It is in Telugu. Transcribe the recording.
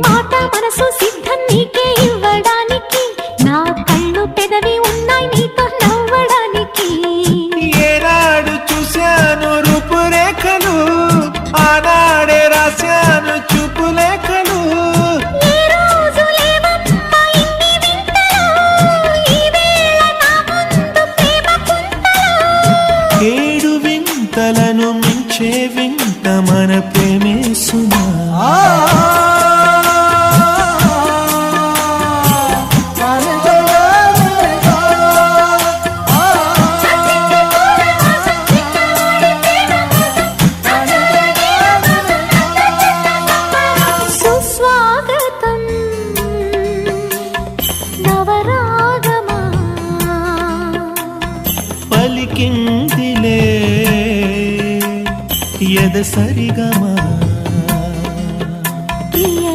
మాట మనసు సిద్ధం నీకే ఇవ్వడానికి, నా కళ్ళు పెదవి ఉన్నాయి నీతో నవ్వడానికి. ఏనాడు చూశాను రూపురేఖలు, ఆనాడే రాశాను చూపులేఖలు. ఏ రోజు లేవమ్మా ఇన్ని వింతలు, ఈ వేళ నా ముందు ప్రేమ కుంతలు. ఏడు వింతలను మించే వింత మన ప్రేమే సుమా. సుస్వాగతం నవరాగమా, పలికిందిలే ఎద సరిగమా.